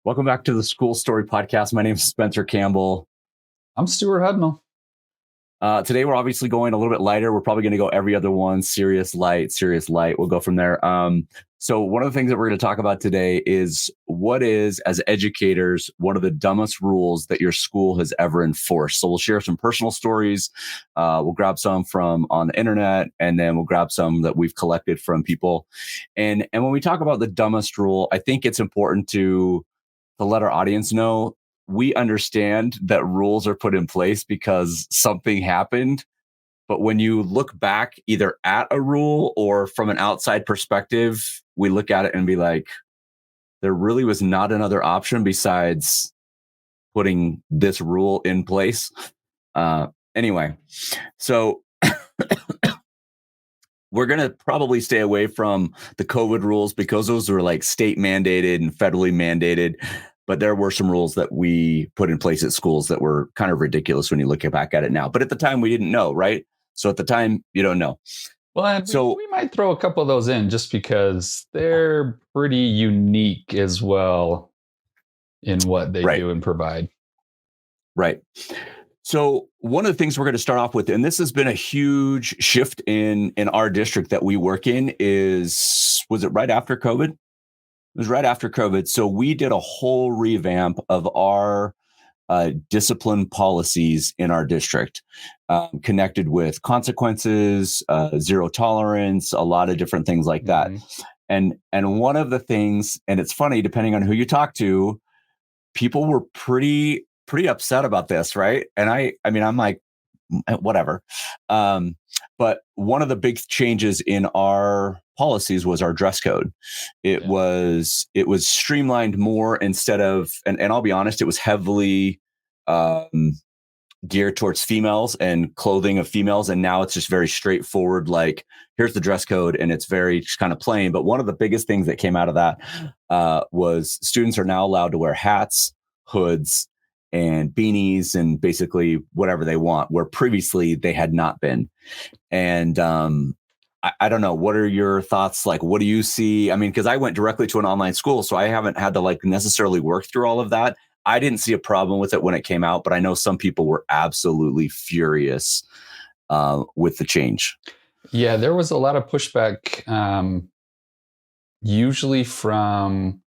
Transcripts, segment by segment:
Welcome back to the School Story Podcast. My name is Spencer Campbell. I'm Stewart Hudnall. Today, we're obviously going a little bit lighter. We're probably going to go every other one, serious, light. We'll go from there. So one of the things that we're going to talk about today is what is, as educators, one of the dumbest rules that your school has ever enforced. So we'll share some personal stories. We'll grab some from on the internet, and then we'll grab some that we've collected from people. And when we talk about the dumbest rule, I think it's important to let our audience know we understand that rules are put in place because something happened. But when you look back either at a rule or from an outside perspective, we look at it and be like, there really was not another option besides putting this rule in place. Anyway, so we're going to probably stay away from the COVID rules because those were like state mandated and federally mandated. But there were some rules that we put in place at schools that were kind of ridiculous when you look back at it now. But at the time, we didn't know, right? So at the time, you don't know. Well, so we might throw a couple of those in just because they're pretty unique as well in what they do and provide. Right. So one of the things we're going to start off with, and this has been a huge shift in our district that we work in, was it right after COVID? It was right after COVID. So we did a whole revamp of our discipline policies in our district, connected with consequences, zero tolerance, a lot of different things like that. And one of the things, and it's funny, depending on who you talk to, people were pretty upset about this, right? And I mean, I'm like, whatever. But one of the big changes in our policies was our dress code. It was streamlined more instead of, and I'll be honest, it was heavily geared towards females and clothing of females. And now it's just very straightforward. Like, here's the dress code, and it's very just kind of plain. But one of the biggest things that came out of that was students are now allowed to wear hats, hoods, and beanies, and basically whatever they want, where previously they had not been. And I don't know, what are your thoughts? Like, what do you see? I mean, because I went directly to an online school, so I haven't had to like necessarily work through all of that. I didn't see a problem with it when it came out, but I know some people were absolutely furious with the change. Yeah, there was a lot of pushback, usually from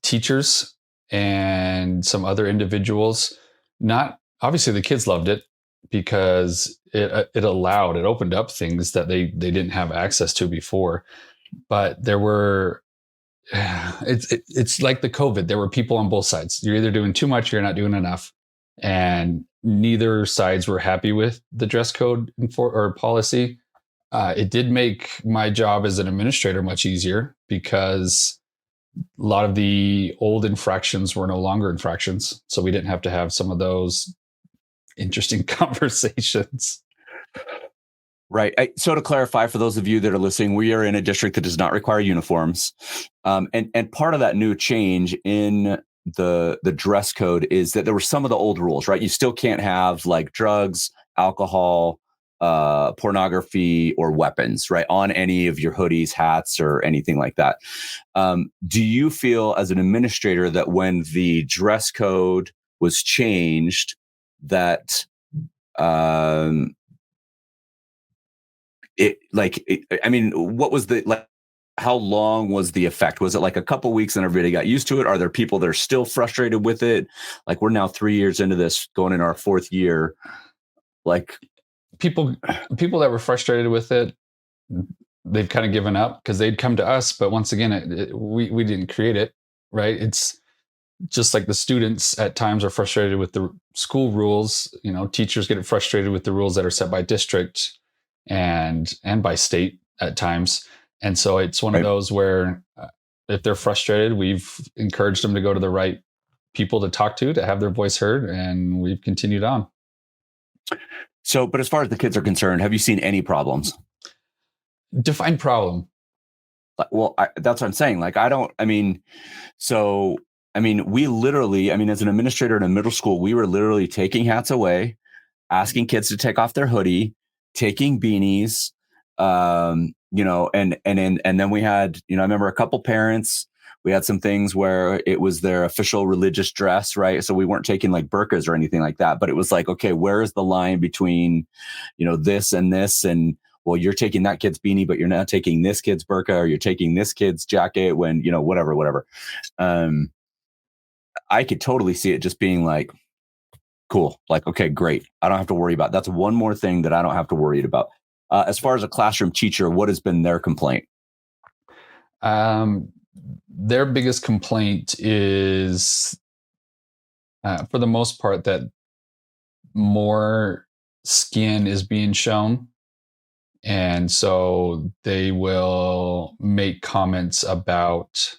teachers and some other individuals. Not obviously the kids loved it because it opened up things that they didn't have access to before. But there were, it's like the COVID. There were people on both sides. You're either doing too much, or you're not doing enough, and neither sides were happy with the dress code or policy. It did make my job as an administrator much easier because a lot of the old infractions were no longer infractions. So we didn't have to have some of those interesting conversations. Right. So to clarify, for those of you that are listening, we are in a district that does not require uniforms. And part of that new change in the dress code is that there were some of the old rules, right? You still can't have like drugs, alcohol, pornography, or weapons, right, on any of your hoodies, hats, or anything like that. Do you feel as an administrator that when the dress code was changed, that what was the, like, how long was the effect? Was it like a couple weeks and everybody got used to it? Are there people that are still frustrated with it? Like, we're now 3 years into this, going in our 4th year. Like, people that were frustrated with it, they've kind of given up because they'd come to us. But once again, we didn't create it, right? It's just like the students at times are frustrated with the school rules. You know, teachers get frustrated with the rules that are set by district and by state at times. And so it's one of those where if they're frustrated, we've encouraged them to go to the right people to talk to have their voice heard, and we've continued on. So, but as far as the kids are concerned, have you seen any problems? Define problem. Well, that's what I'm saying. Like, we literally, as an administrator in a middle school, we were literally taking hats away, asking kids to take off their hoodie, taking beanies, and then we had, I remember a couple parents We had some things where it was their official religious dress, right? So we weren't taking like burqas or anything like that, but it was like, okay, where is the line between, this and this? And well, you're taking that kid's beanie, but you're not taking this kid's burqa, or you're taking this kid's jacket when, whatever. Um, I could totally see it just being like, cool. Like, okay, great. I don't have to worry about. That's one more thing that I don't have to worry about. As far as a classroom teacher, what has been their complaint? Their biggest complaint is, for the most part, that more skin is being shown. And so they will make comments about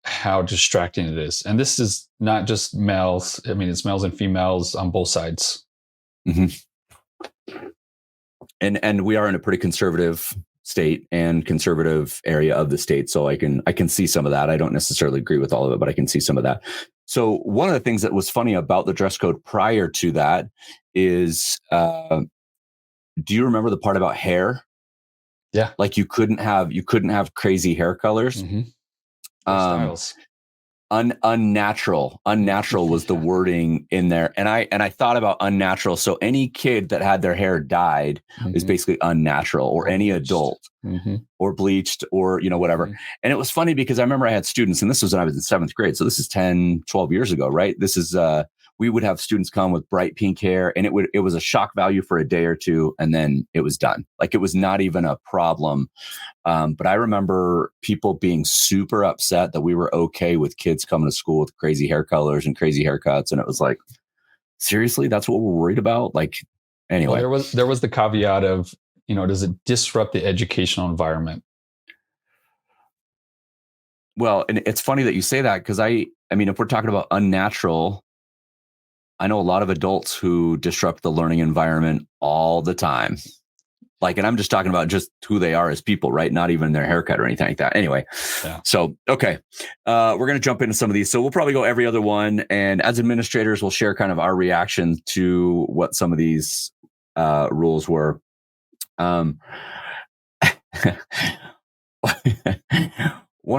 how distracting it is. And this is not just males. I mean, it's males and females on both sides. Mm-hmm. And we are in a pretty conservative state and conservative area of the state. So I can see some of that. I don't necessarily agree with all of it, but I can see some of that. So one of the things that was funny about the dress code prior to that is, do you remember the part about hair? Yeah. Like you couldn't have crazy hair colors. Mm-hmm. Styles. Unnatural was the wording in there. And I thought about unnatural. So any kid that had their hair dyed is basically unnatural, or any bleached. adult or bleached or, whatever. And it was funny because I remember I had students, and this was when I was in 7th grade. So this is 10, 12 years ago, right? This is, we would have students come with bright pink hair, and it was a shock value for a day or two. And then it was done. Like it was not even a problem. But I remember people being super upset that we were okay with kids coming to school with crazy hair colors and crazy haircuts. And it was like, seriously, that's what we're worried about? Like, anyway. Well, there was the caveat of, does it disrupt the educational environment? Well, and it's funny that you say that, because I mean, if we're talking about unnatural, I know a lot of adults who disrupt the learning environment all the time. Like, and I'm just talking about just who they are as people, right? Not even their haircut or anything like that. Anyway, yeah. So, okay. We're going to jump into some of these. So we'll probably go every other one. And as administrators, we'll share kind of our reaction to what some of these rules were. One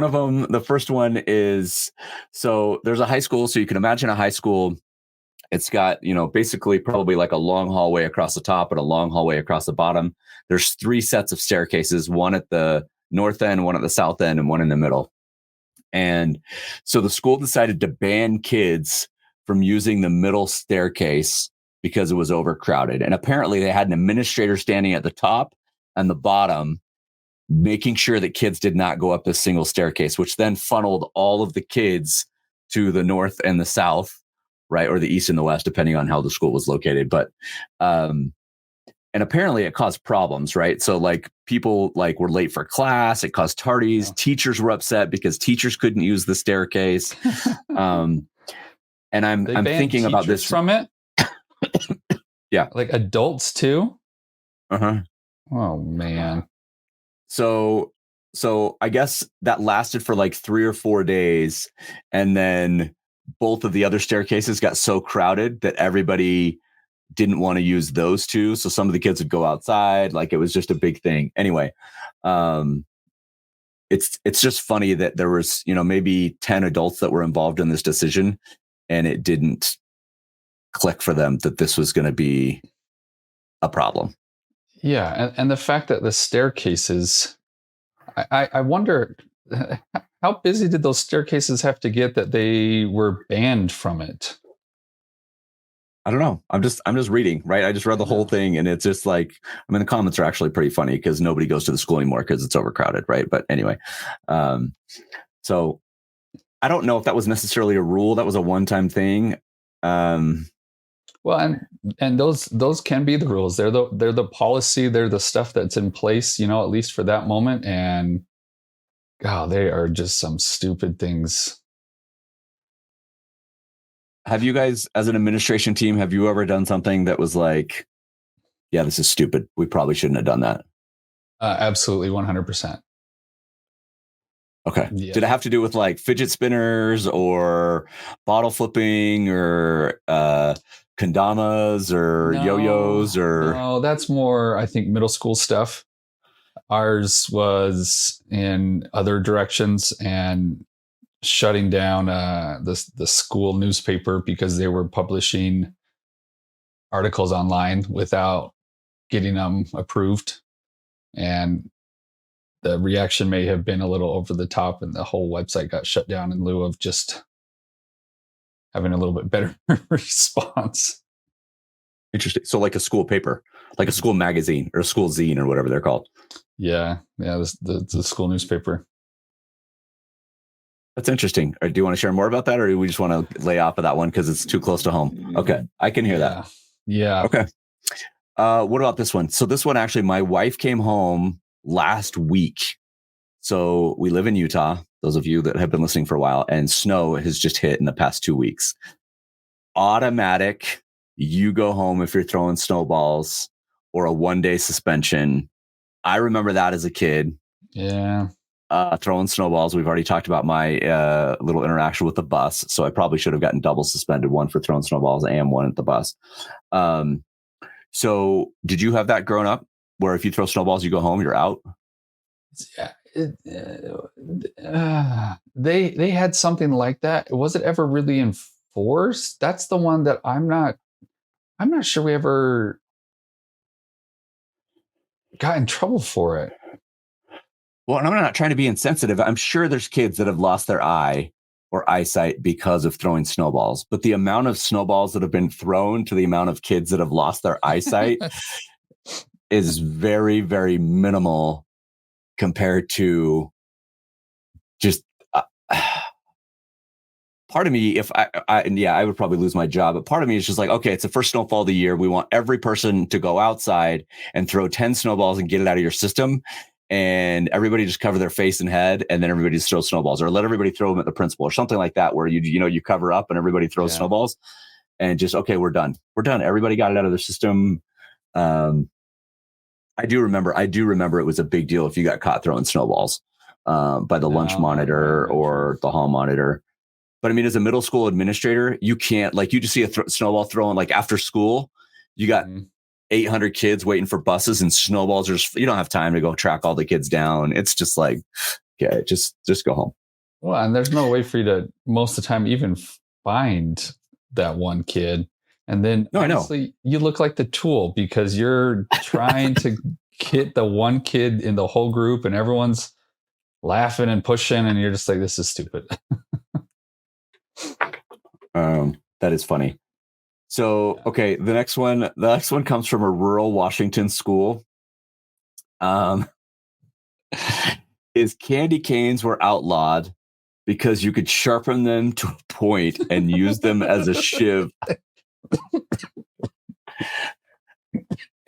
of them, the first one is, so there's a high school. So you can imagine a high school. It's got, basically probably like a long hallway across the top and a long hallway across the bottom. There's 3 sets of staircases, one at the north end, one at the south end, and one in the middle. And so the school decided to ban kids from using the middle staircase because it was overcrowded. And apparently they had an administrator standing at the top and the bottom, making sure that kids did not go up this single staircase, which then funneled all of the kids to the north and the south, right? Or the east and the west, depending on how the school was located. But, and apparently it caused problems, right? So like people like were late for class. It caused tardies. Yeah. Teachers were upset because teachers couldn't use the staircase. And I'm thinking about this from it. Yeah. Like adults too. Uh-huh. Oh man. So I guess that lasted for like 3 or 4 days. And then both of the other staircases got so crowded that everybody didn't want to use those 2. So some of the kids would go outside. Like it was just a big thing. Anyway, it's just funny that there was, maybe 10 adults that were involved in this decision, and it didn't click for them that this was going to be a problem. Yeah. And the fact that the staircases, I wonder, how busy did those staircases have to get that they were banned from it? I don't know. I'm just reading, right? I just read the whole thing, and it's just like, I mean, the comments are actually pretty funny because nobody goes to the school anymore because it's overcrowded, right? But anyway, so I don't know if that was necessarily a rule. That was a one-time thing. Well, and those can be the rules. They're the policy. They're the stuff that's in place, at least for that moment. And God, they are just some stupid things. Have you guys, as an administration team, have you ever done something that was like, yeah, this is stupid, we probably shouldn't have done that? Absolutely, 100%. Okay. Yeah. Did it have to do with like fidget spinners or bottle flipping or kendamas or yo-yos or? No, that's more, I think, middle school stuff. Ours was in other directions and shutting down the school newspaper because they were publishing articles online without getting them approved, and the reaction may have been a little over the top, and the whole website got shut down in lieu of just having a little bit better response. Interesting. So like a school paper, like a school magazine or a school zine or whatever they're called. Yeah, the school newspaper. That's interesting. Do you want to share more about that, or do we just want to lay off of that one because it's too close to home? Okay, I can hear that. Yeah. Okay. What about this one? So this one, actually, my wife came home last week. So we live in Utah, those of you that have been listening for a while, and snow has just hit in the past 2 weeks. Automatic, you go home if you're throwing snowballs, or a 1-day suspension. I remember that as a kid. Yeah. Throwing snowballs. We've already talked about my little interaction with the bus. So I probably should have gotten double suspended, one for throwing snowballs and one at the bus. So did you have that growing up where if you throw snowballs, you go home, you're out? Yeah. They had something like that. Was it ever really enforced? That's the one that I'm not sure we ever got in trouble for it. Well, and I'm not trying to be insensitive. I'm sure there's kids that have lost their eye or eyesight because of throwing snowballs, but the amount of snowballs that have been thrown to the amount of kids that have lost their eyesight is very, very minimal compared to just part of me, if I would probably lose my job, but part of me is just like, okay, it's the first snowfall of the year. We want every person to go outside and throw 10 snowballs and get it out of your system. And everybody just cover their face and head, and then everybody just throws snowballs, or let everybody throw them at the principal or something like that, where you cover up and everybody throws snowballs and just, okay, we're done. Everybody got it out of their system. I do remember it was a big deal if you got caught throwing snowballs by the lunch monitor or the hall monitor. But I mean, as a middle school administrator, you can't, like, you just see a snowball throwing like after school, you got 800 kids waiting for buses, and snowballs are just, you don't have time to go track all the kids down. It's just like, okay, just go home. Well, and there's no way for you to most of the time even find that one kid. And then honestly, you look like the tool because you're trying to get the one kid in the whole group, and everyone's laughing and pushing, and you're just like, this is stupid. That is funny. So, okay, the next one comes from a rural Washington school. Is candy canes were outlawed because you could sharpen them to a point and use them as a shiv.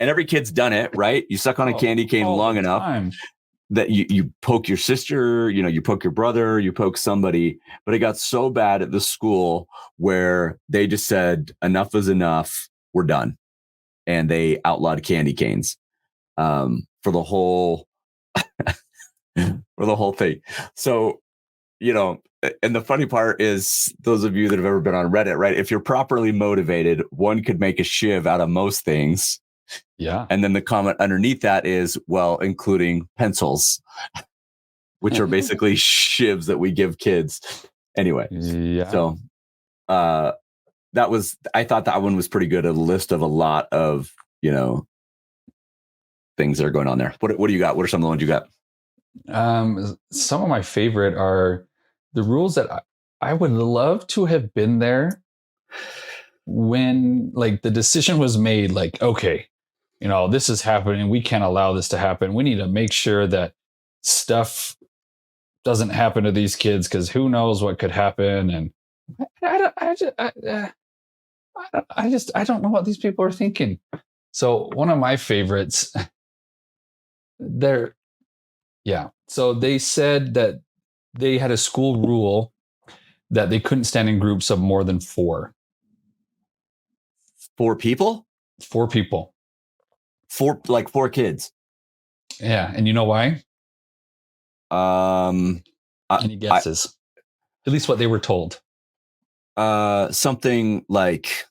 And every kid's done it, right? You suck on a candy cane long enough that you poke your sister, you poke your brother, you poke somebody. But it got so bad at the school where they just said, enough is enough, we're done. And they outlawed candy canes for the whole thing. So, and the funny part is, those of you that have ever been on Reddit, right? If you're properly motivated, one could make a shiv out of most things. Yeah. And then the comment underneath that is, well, including pencils, which are basically shivs that we give kids. Anyway. Yeah. So I thought that one was pretty good. A list of a lot of, things that are going on there. What do you got? What are some of the ones you got? Some of my favorite are the rules that I would love to have been there when, like, the decision was made, like, okay, this is happening. We can't allow this to happen. We need to make sure that stuff doesn't happen to these kids, because who knows what could happen. And I don't know what these people are thinking. So one of my favorites, so they said that they had a school rule that they couldn't stand in groups of more than 4. 4 people? 4 people. 4 kids. Yeah. And you know why? Any guesses? At least what they were told. Something like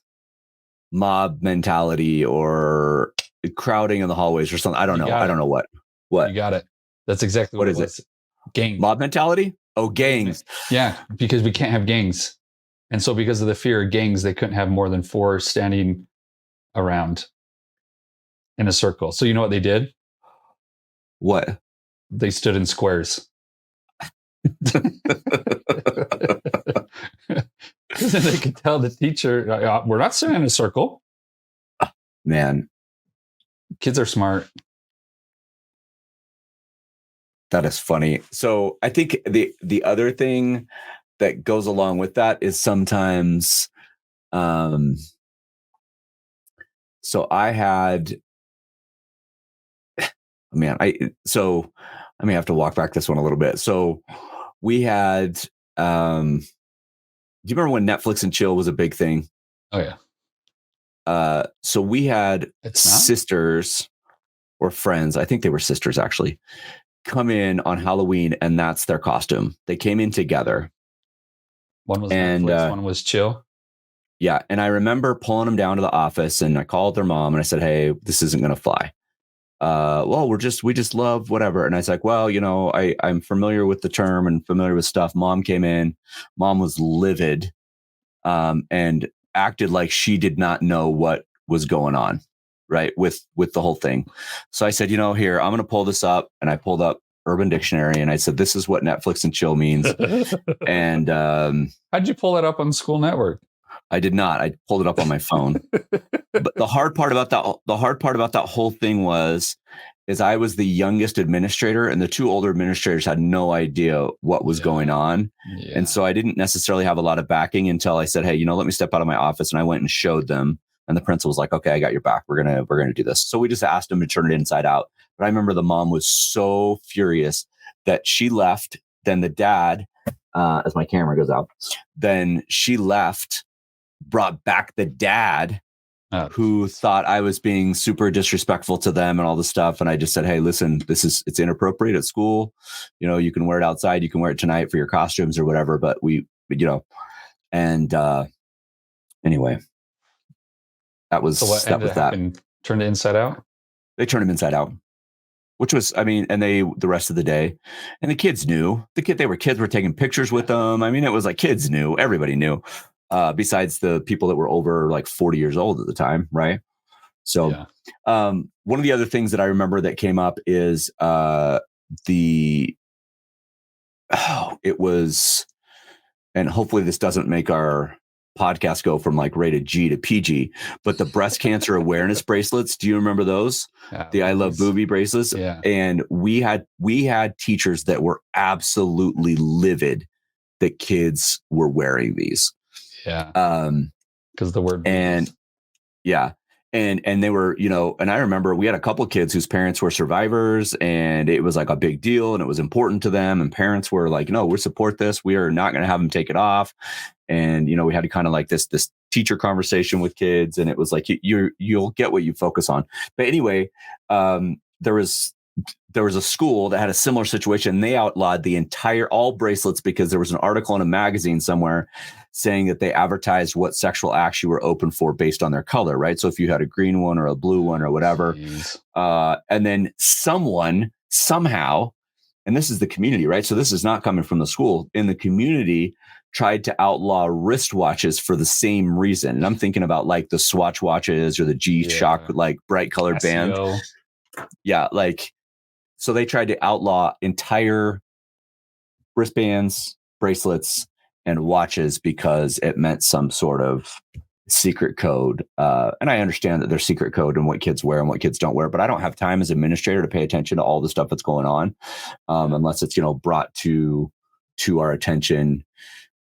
mob mentality or crowding in the hallways or something. I don't know. I don't know what. What? You got it. That's exactly What what is it it? was. Gang. Mob mentality? Oh, Gang. gangs. Yeah, because we can't have gangs. And so because of the fear of gangs, they couldn't have more than 4 standing around in a circle. So you know what they did? What? They stood in squares. Because then they could tell the teacher, we're not sitting in a circle. Man, Kids are smart. that is funny. So I think the other thing that goes along with that is sometimes, so I had, man, I may have to walk back this one a little bit. So we had, do you remember when Netflix and chill was a big thing? Oh, yeah. So we had It's not? sisters or friends, I think they were sisters actually, come in on Halloween, and that's their costume. They came in together. One was And Netflix, one was chill. yeah, and I remember pulling them down to the office, and I called their mom and I said, "Hey, this isn't going to fly." Well, we just love whatever. And I was like, well, I'm familiar with the term and familiar with stuff. Mom came in, mom was livid, and acted like she did not know what was going on, right, with the whole thing. So I said, here, I'm going to pull this up, and I pulled up Urban Dictionary, and I said, this is what Netflix and chill means. And how'd you pull that up on School Network? I did not. I pulled it up on my phone. But the hard part about that whole thing is I was the youngest administrator, and the 2 older administrators had no idea what was going on. Yeah. And so I didn't necessarily have a lot of backing until I said, hey, let me step out of my office. And I went and showed them. And the principal was like, okay, I got your back. We're going to do this. So we just asked them to turn it inside out. But I remember the mom was so furious that she left. Then the dad, as my camera goes out, then she left, brought back the dad, who thought I was being super disrespectful to them and all this stuff. And I just said, hey, listen, it's inappropriate at school. You can wear it outside. You can wear it tonight for your costumes or whatever. But and anyway, that was, so what that was that. Turned it inside out? They turned him inside out, which was, and the rest of the day, and the kids knew. Kids were taking pictures with them. It was like kids knew, everybody knew. Besides the people that were over like 40 years old at the time. Right. So, yeah. One of the other things that I remember that came up is, it was, and hopefully this doesn't make our podcast go from like rated G to PG, but the breast cancer awareness bracelets. Do you remember those? The I Love Boobie bracelets. Yeah. And we had teachers that were absolutely livid that kids were wearing these. Yeah. Because the word and boobies. Yeah. And they were, and I remember we had a couple of kids whose parents were survivors, and it was like a big deal, and it was important to them. And parents were like, no, we support this. We are not going to have them take it off. And, we had to kind of like this teacher conversation with kids. And it was like, you'll get what you focus on. But anyway, there was a school that had a similar situation. They outlawed all bracelets because there was an article in a magazine somewhere saying that they advertised what sexual acts you were open for based on their color, right? So if you had a green one or a blue one or whatever, and then someone somehow, and this is the community, right? So this is not coming from the school, in the community tried to outlaw wristwatches for the same reason. And I'm thinking about like the Swatch watches or the G-Shock, like bright colored band. Yeah. So they tried to outlaw entire wristbands, bracelets, and watches because it meant some sort of secret code. And I understand that there's secret code and what kids wear and what kids don't wear, but I don't have time as administrator to pay attention to all the stuff that's going on, unless it's, brought to our attention.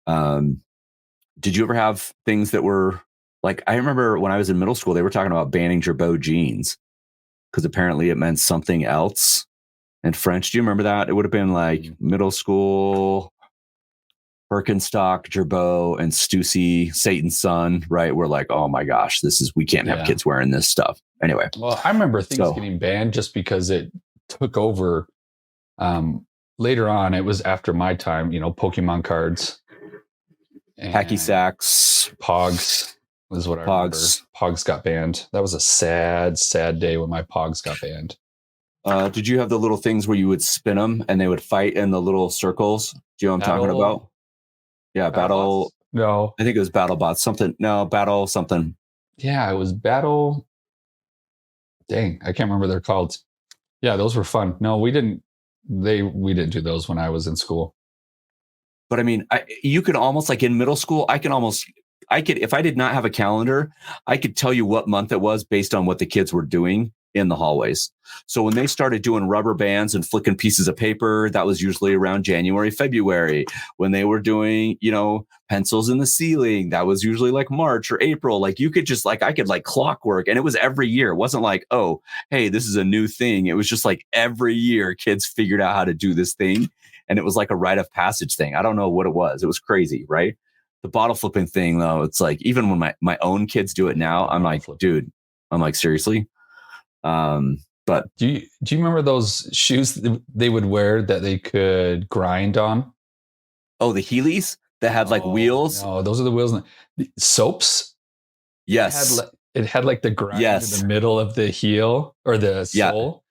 Did you ever have things that were like, I remember when I was in middle school, they were talking about banning Gerbeau jeans because apparently it meant something else in French. Do you remember that? It would have been like middle school, Birkenstock, Gerbeau, and Stussy, Satan's son, right? We're like, oh my gosh, we can't have kids wearing this stuff. Anyway. Well, I remember things getting banned just because it took over. Later on, it was after my time, Pokemon cards. Hacky sacks. Pogs was what I remember. Pogs got banned. That was a sad, sad day when my Pogs got banned. Did you have the little things where you would spin them and they would fight in the little circles? Do you know what I'm talking Battle about? Yeah, BattleBots? battle. No. I think it was BattleBots. Something. No, battle something. Yeah, it was Battle. Dang, I can't remember what they're called. Yeah, those were fun. No, we didn't. We didn't do those when I was in school. But I mean, you could almost like in middle school, I could, if I did not have a calendar, I could tell you what month it was based on what the kids were doing in the hallways. So when they started doing rubber bands and flicking pieces of paper, that was usually around January, February. When they were doing, pencils in the ceiling, that was usually like March or April. Like you could just like, I could like clockwork, and it was every year. It wasn't like, oh, hey, this is a new thing. It was just like every year kids figured out how to do this thing. And it was like a rite of passage thing. I don't know what it was. It was crazy, right? The bottle flipping thing, though, it's like even when my own kids do it now, I'm like, dude, I'm like, seriously? But do you remember those shoes they would wear that they could grind on? Oh, the Heelys that had like wheels? No, those are the wheels. The soaps? Yes. It had like the grind in the middle of the heel or the sole.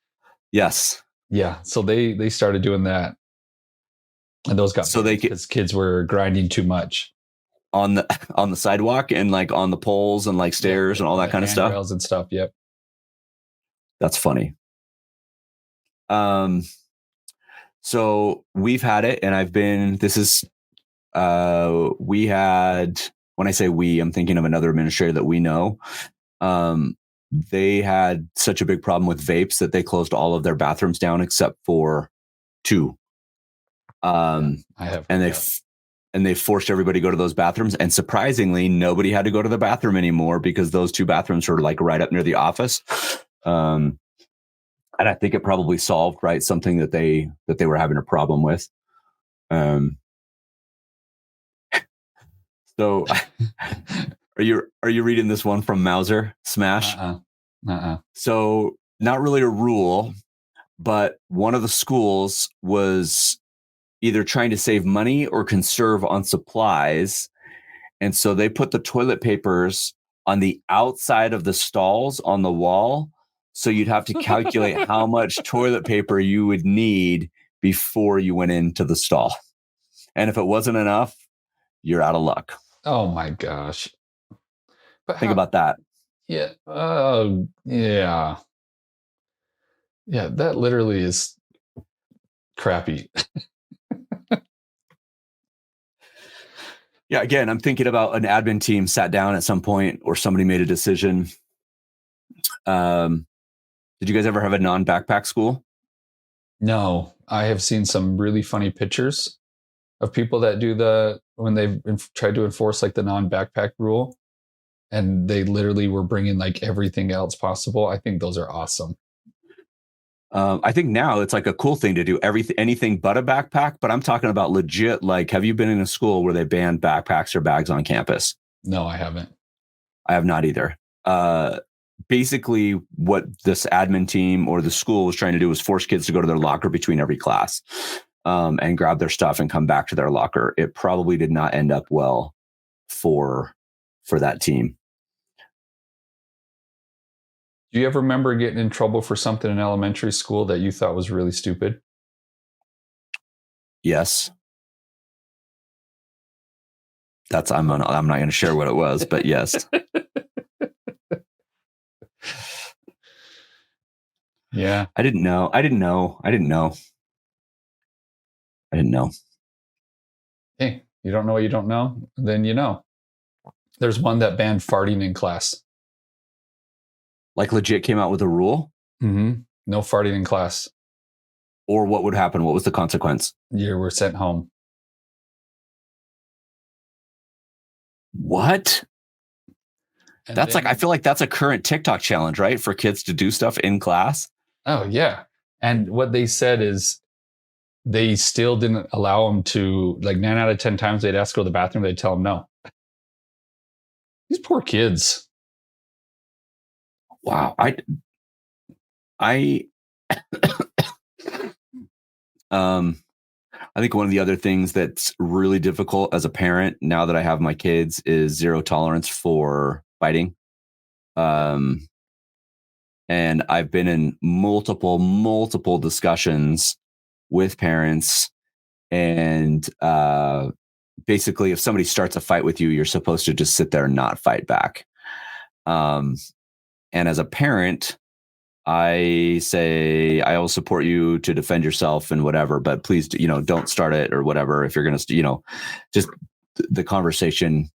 Yes. Yeah. So they started doing that. And those got so because kids were grinding too much on the sidewalk and like on the poles and like stairs and all that kind of stuff. Rails and stuff. Yep. That's funny. So we've had it, and we had, when I say we, I'm thinking of another administrator that we know. They had such a big problem with vapes that they closed all of their bathrooms down except for 2. I have, and they forced everybody to go to those bathrooms. And surprisingly, nobody had to go to the bathroom anymore because those 2 bathrooms were like right up near the office. And I think it probably solved, right, something that they were having a problem with. So are you reading this one from Mauser Smash? So not really a rule, but one of the schools was either trying to save money or conserve on supplies. And so they put the toilet papers on the outside of the stalls on the wall. So you'd have to calculate how much toilet paper you would need before you went into the stall. And if it wasn't enough, you're out of luck. Oh my gosh. But think about that. Yeah. Yeah. Yeah, that literally is crappy. Yeah, again, I'm thinking about an admin team sat down at some point or somebody made a decision. Did you guys ever have a non-backpack school? No, I have seen some really funny pictures of people that do when they've tried to enforce like the non-backpack rule, and they literally were bringing like everything else possible. I think those are awesome. I think now it's like a cool thing to do anything but a backpack, but I'm talking about legit. Like, have you been in a school where they banned backpacks or bags on campus? No, I haven't. I have not either. Basically what this admin team or the school was trying to do was force kids to go to their locker between every class, and grab their stuff and come back to their locker. It probably did not end up well for that team. Do you ever remember getting in trouble for something in elementary school that you thought was really stupid? Yes. I'm not going to share what it was, but yes. Yeah. I didn't know. Hey, you don't know what you don't know? Then you know. There's one that banned farting in class. Like legit came out with a rule? Mm-hmm. No farting in class. Or what would happen? What was the consequence? You were sent home. What? And that's I feel like that's a current TikTok challenge, right? For kids to do stuff in class. Oh, yeah. And what they said is they still didn't allow them to, like 9 out of 10 times they'd ask to go to the bathroom, they'd tell them no. These poor kids. Wow. I think one of the other things that's really difficult as a parent now that I have my kids is zero tolerance for fighting. And And I've been in multiple discussions with parents, and basically, if somebody starts a fight with you, you're supposed to just sit there and not fight back. And as a parent, I say I will support you to defend yourself and whatever, but please, don't start it or whatever. If you're going to, just the conversation.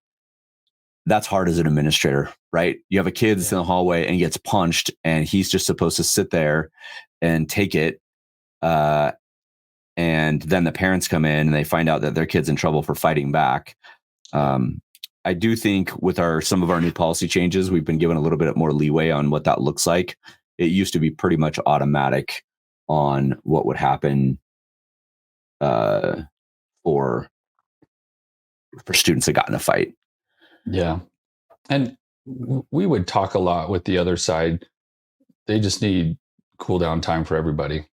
That's hard as an administrator, right? You have a kid that's in the hallway and he gets punched, and he's just supposed to sit there and take it. And then the parents come in and they find out that their kid's in trouble for fighting back. I do think with some of our new policy changes, we've been given a little bit more leeway on what that looks like. It used to be pretty much automatic on what would happen for students that got in a fight. Yeah. And we would talk a lot with the other side. They just need cool down time for everybody.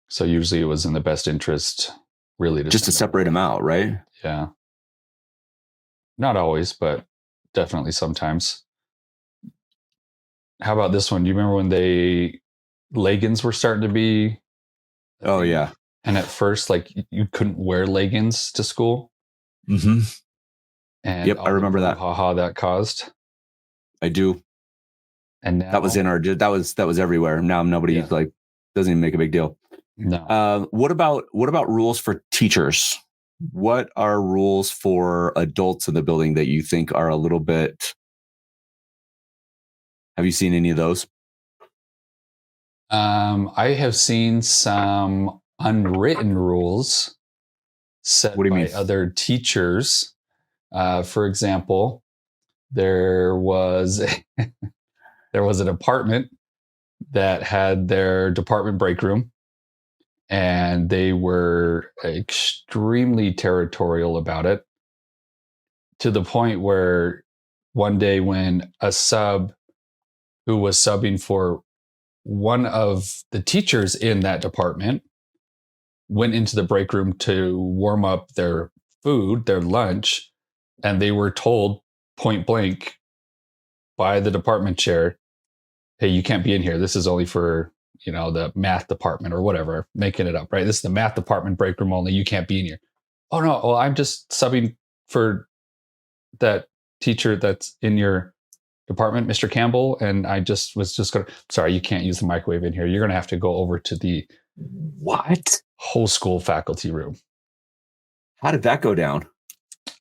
So usually it was in the best interest, really, just to separate them out, right? Yeah. Not always, but definitely sometimes. How about this one? Do you remember when leggings were starting to be? Oh, yeah. And at first, like, you couldn't wear leggings to school. Mm-hmm. And yep, I remember that. Haha, that caused. I do. And now, that was that was everywhere. Now nobody doesn't even make a big deal. No. What about rules for teachers? What are rules for adults in the building that you think are a little bit? Have you seen any of those? I have seen some unwritten rules set by other teachers. For example, there was a department that had their department break room, and they were extremely territorial about it, to the point where one day when a sub who was subbing for one of the teachers in that department went into the break room to warm up their food, their lunch, and they were told point blank by the department chair, hey, you can't be in here. This is only for, the math department or whatever, making it up, right? This is the math department break room only. You can't be in here. Oh, no. Well, I'm just subbing for that teacher that's in your department, Mr. Campbell. And I was just going to, sorry, you can't use the microwave in here. You're going to have to go over to the whole school faculty room. How did that go down?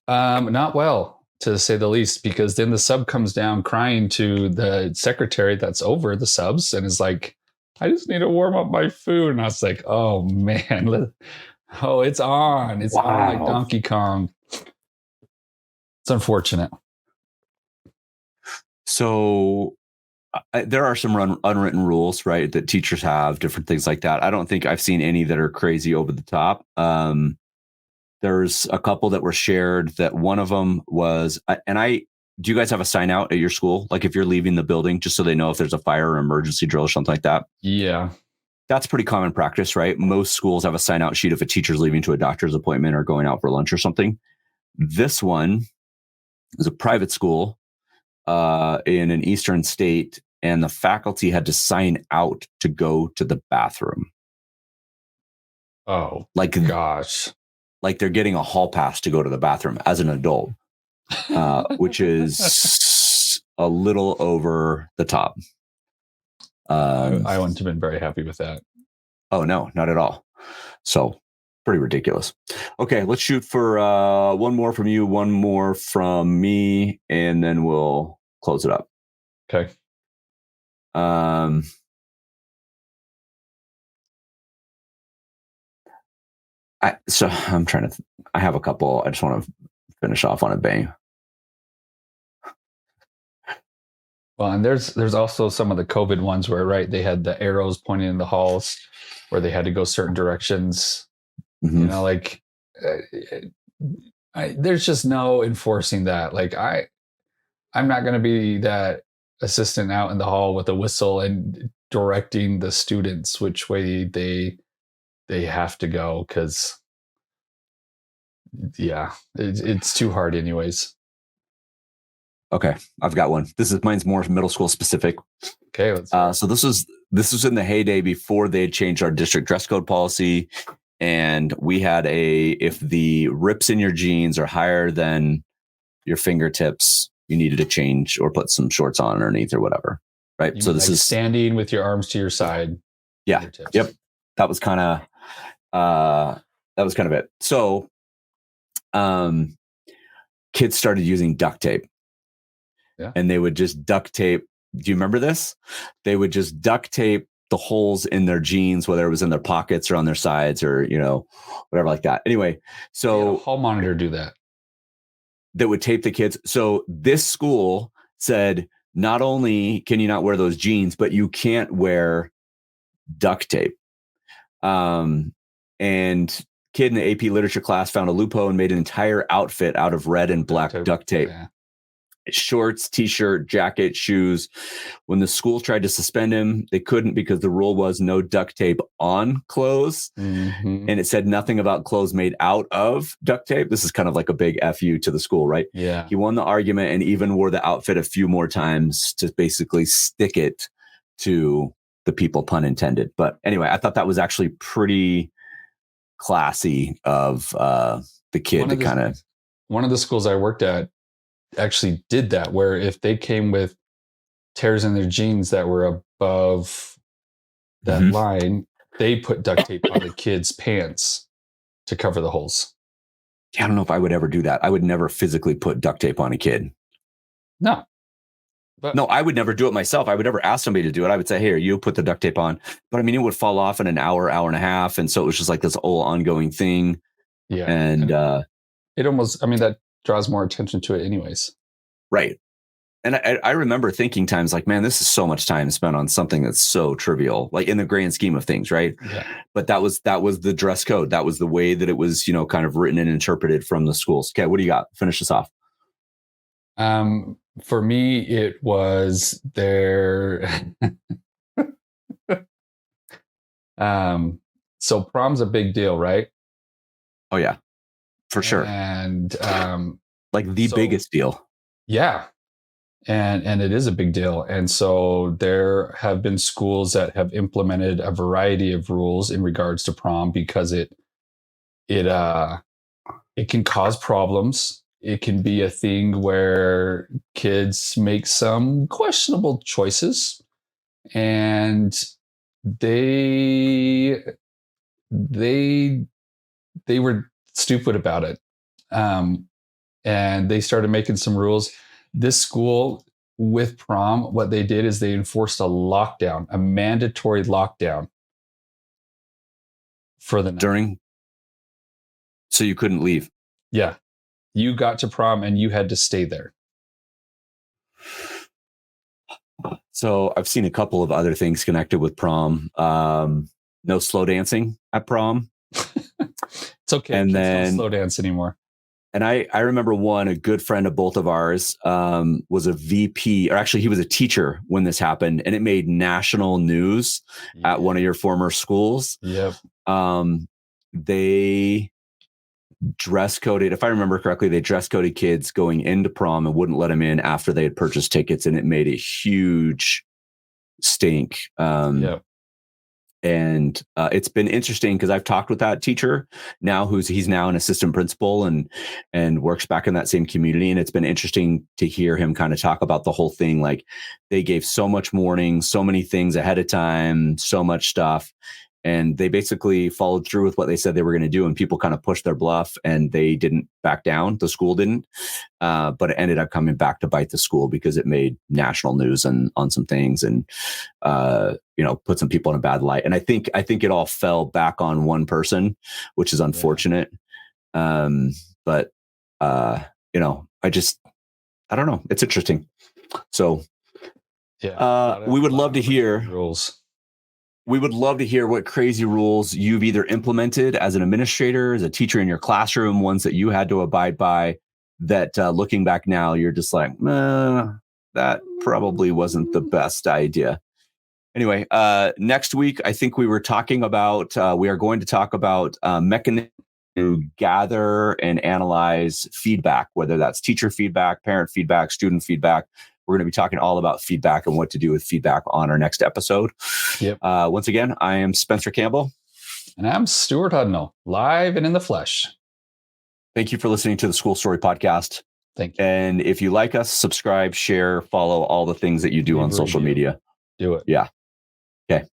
Not well, to say the least, because then the sub comes down crying to the secretary that's over the subs and is like, I just need to warm up my food. And I was like, oh man, it's on. It's on like Donkey Kong. It's unfortunate. So there are some unwritten rules, right, that teachers have, different things like that. I don't think I've seen any that are crazy over the top. There's a couple that were shared, that one of them was, do you guys have a sign out at your school? Like if you're leaving the building, just so they know if there's a fire or emergency drill or something like that? Yeah. That's pretty common practice, right? Most schools have a sign out sheet if a teacher's leaving to a doctor's appointment or going out for lunch or something. This one is a private school in an eastern state, and the faculty had to sign out to go to the bathroom. Oh, gosh. Like they're getting a hall pass to go to the bathroom as an adult, which is a little over the top. I wouldn't have been very happy with that. Oh, no, not at all. So pretty ridiculous. Okay, let's shoot for one more from you, one more from me, and then we'll close it up. Okay. I have a couple. I just want to finish off on a bang. Well, and there's also some of the COVID ones where, right, they had the arrows pointing in the halls where they had to go certain directions. Mm-hmm. There's just no enforcing that. Like I'm not going to be that assistant out in the hall with a whistle and directing the students which way they have to go, because it's too hard anyways. Okay, I've got one. Mine's more middle school specific. Okay, so this was in the heyday before they had changed our district dress code policy, and we had if the rips in your jeans are higher than your fingertips, you needed to change or put some shorts on underneath or whatever. Right. So this is standing with your arms to your side. Yeah. Yep. That was kind of it. So, kids started using duct tape. Yeah. And they would just duct tape. Do you remember this? They would just duct tape the holes in their jeans, whether it was in their pockets or on their sides or, whatever like that. Anyway, so hall monitor do that. That would tape the kids. So this school said, not only can you not wear those jeans, but you can't wear duct tape. And kid in the AP literature class found a loophole and made an entire outfit out of red and black duct tape. Yeah. Shorts, t-shirt, jacket, shoes. When the school tried to suspend him, they couldn't because the rule was no duct tape on clothes. Mm-hmm. And it said nothing about clothes made out of duct tape. This is kind of like a big FU to the school, right? Yeah. He won the argument and even wore the outfit a few more times to basically stick it to the people, pun intended. But anyway, I thought that was actually pretty classy of the kid to kind of. One of the schools I worked at actually did that, where if they came with tears in their jeans that were above that line, they put duct tape on the kids' pants to cover the holes. I don't know if I would ever do that. I would never physically put duct tape on a kid. No. No, I would never do it myself. I would never ask somebody to do it. I would say, here, you put the duct tape on. But I mean, it would fall off in an hour and a half. And so it was just like this whole ongoing thing. Yeah. And it almost, that draws more attention to it anyways. Right. And I remember thinking times like, man, this is so much time spent on something that's so trivial, like in the grand scheme of things. Right. Yeah. But that was the dress code. That was the way that it was, kind of written and interpreted from the schools. Okay. What do you got? Finish this off. For me, it was their, so prom's a big deal, right? Oh yeah, for sure. And, like the biggest deal. Yeah. And it is a big deal. And so there have been schools that have implemented a variety of rules in regards to prom because it can cause problems. It can be a thing where kids make some questionable choices and they were stupid about it. And they started making some rules. This school with prom, what they did is they enforced a mandatory lockdown for the night. So you couldn't leave. Yeah. You got to prom and you had to stay there. So I've seen a couple of other things connected with prom. No slow dancing at prom. It's okay. And then don't slow dance anymore. And I remember a good friend of both of ours was a VP, or actually he was a teacher when this happened, and it made national news at one of your former schools. Yep. They dress coded, if I remember correctly, they dress coded kids going into prom and wouldn't let them in after they had purchased tickets, and it made a huge stink. Yep. And it's been interesting because I've talked with that teacher now he's now an assistant principal and works back in that same community. And it's been interesting to hear him kind of talk about the whole thing. Like they gave so much warning, so many things ahead of time, so much stuff. And they basically followed through with what they said they were going to do. And people kind of pushed their bluff and they didn't back down. The school didn't. But it ended up coming back to bite the school because it made national news on some things and, put some people in a bad light. And I think it all fell back on one person, which is unfortunate. Yeah. But I don't know. It's interesting. So we would love to hear rules. We would love to hear what crazy rules you've either implemented as an administrator, as a teacher in your classroom, ones that you had to abide by that looking back now, you're just like, that probably wasn't the best idea. Anyway, next week, I think we are going to talk about mechanisms to gather and analyze feedback, whether that's teacher feedback, parent feedback, student feedback. We're going to be talking all about feedback and what to do with feedback on our next episode. Yep. Once again, I am Spencer Campbell. And I'm Stewart Hudnall, live and in the flesh. Thank you for listening to the School Story Podcast. Thank you. And if you like us, subscribe, share, follow all the things that you do on social media. Do it. Yeah. Okay.